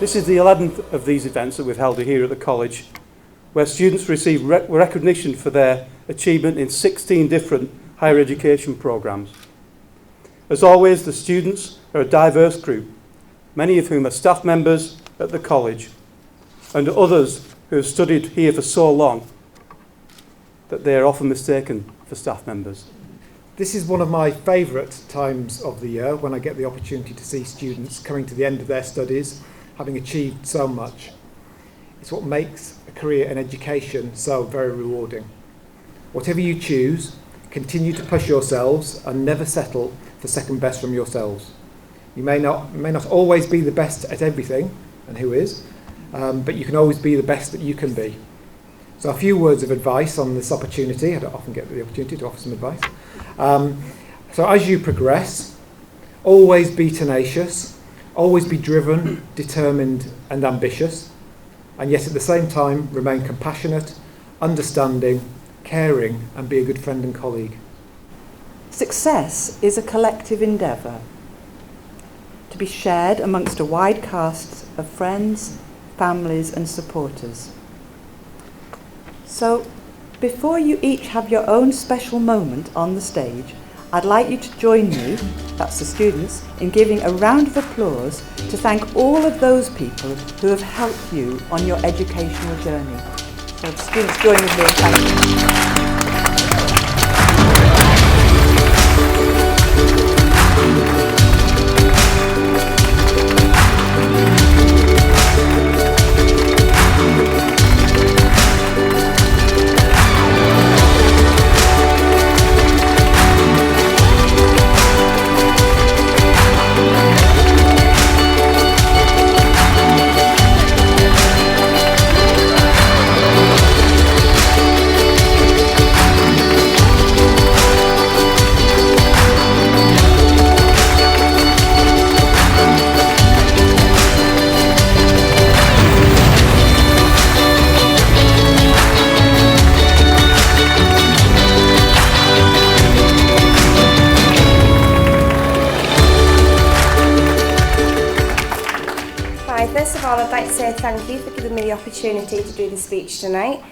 This is the 11th of these events that we've held here at the college, where students receive recognition for their achievement in 16 different higher education programmes. As always, the students are a diverse group, many of whom are staff members at the college, and others who have studied here for so long that they are often mistaken for staff members. This is one of my favourite times of the year, when I get the opportunity to see students coming to the end of their studies, having achieved so much. It's what makes a career in education so very rewarding. Whatever you choose, continue to push yourselves and never settle for second best from yourselves. You may not always be the best at everything, and who is, but you can always be the best that you can be. So a few words of advice on this opportunity. I don't often get the opportunity to offer some advice. So as you progress, always be tenacious, always be driven, determined and ambitious, and yet at the same time remain compassionate, understanding, caring and be a good friend and colleague. Success is a collective endeavour to be shared amongst a wide cast of friends, families and supporters. So, before you each have your own special moment on the stage, I'd like you to join me, that's the students, in giving a round of applause to thank all of those people who have helped you on your educational journey. So the students join with me in thanking you. First of all, I'd like to say thank you for giving me the opportunity to do the speech tonight.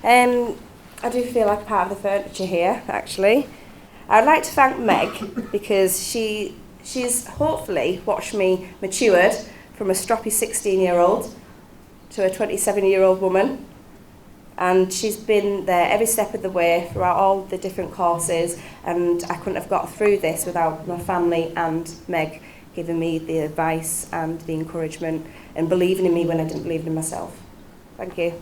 I do feel like part of the furniture here, actually. I'd like to thank Meg because she's hopefully watched me matured from a stroppy 16-year-old to a 27-year-old woman. And she's been there every step of the way throughout all the different courses, and I couldn't have got through this without my family and Meg giving me the advice and the encouragement and believing in me when I didn't believe in myself. Thank you.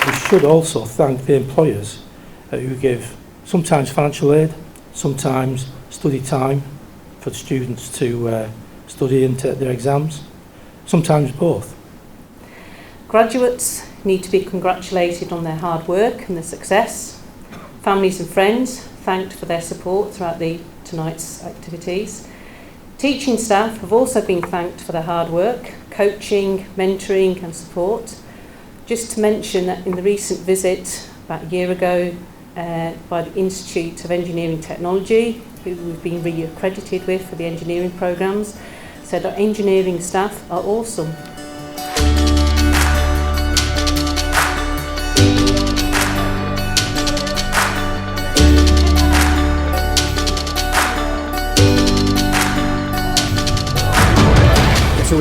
We should also thank the employers who give sometimes financial aid, sometimes study time for the students to study and take their exams, sometimes both. Graduates need to be congratulated on their hard work and their success. Families and friends thanked for their support throughout tonight's activities. Teaching staff have also been thanked for their hard work, coaching, mentoring and support. Just to mention that in the recent visit about a year ago by the Institute of Engineering Technology, who we've been re-accredited with for the engineering programmes, said our engineering staff are awesome.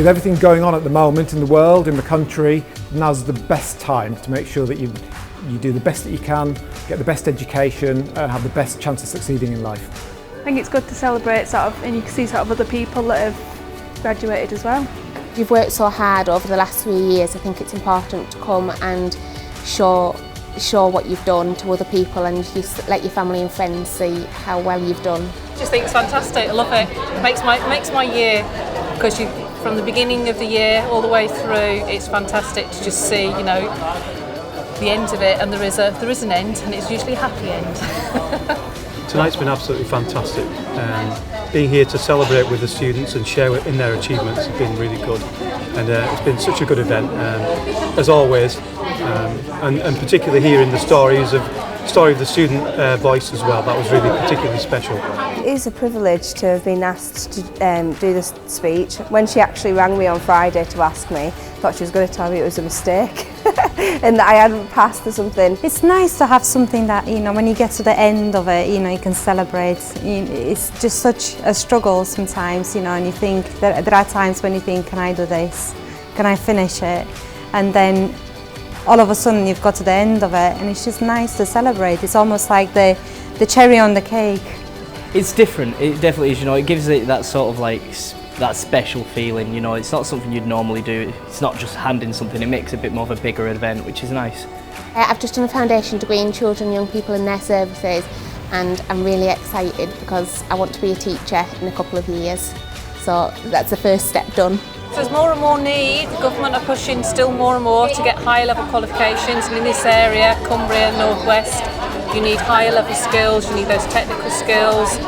With everything going on at the moment in the world, in the country, now's the best time to make sure that you do the best that you can, get the best education and have the best chance of succeeding in life. I think it's good to celebrate and you can see other people that have graduated as well. You've worked so hard over the last 3 years. I think it's important to come and show what you've done to other people, and you let your family and friends see how well you've done. I just think it's fantastic. I love it. It makes my year, because from the beginning of the year all the way through, it's fantastic to just see, the end of it, and there is an end, and it's usually a happy end. Tonight's been absolutely fantastic. Being here to celebrate with the students and share in their achievements has been really good, and it's been such a good event, as always, and particularly hearing the story of the student voice as well. That was really particularly special. It is a privilege to have been asked to do this speech. When she actually rang me on Friday to ask me, I thought she was going to tell me it was a mistake and that I hadn't passed or something. It's nice to have something that, when you get to the end of it, you can celebrate. It's just such a struggle sometimes, and you think, there are times when you think, can I do this? Can I finish it? And then all of a sudden you've got to the end of it, and it's just nice to celebrate. It's almost like the cherry on the cake. It's different, it definitely is, it gives it that sort of that special feeling, it's not something you'd normally do. It's not just handing something, it makes it a bit more of a bigger event, which is nice. I've just done a foundation degree in children and young people and their services, and I'm really excited because I want to be a teacher in a couple of years. So that's the first step done. There's more and more need. The government are pushing still more and more to get higher level qualifications, and in this area, Cumbria, North West, you need higher level skills, you need those technical skills,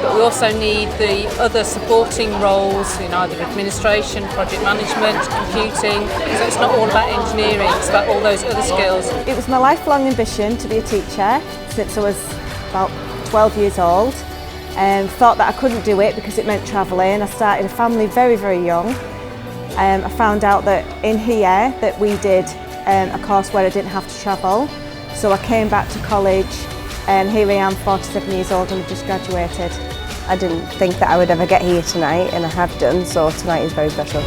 but we also need the other supporting roles in either administration, project management, computing. So it's not all about engineering, it's about all those other skills. It was my lifelong ambition to be a teacher since I was about 12 years old. Thought that I couldn't do it because it meant travelling. I started a family very, very young. I found out that in here that we did a course where I didn't have to travel. So I came back to college, and here I am, 47 years old, and I've just graduated. I didn't think that I would ever get here tonight, and I have done, so tonight is very special.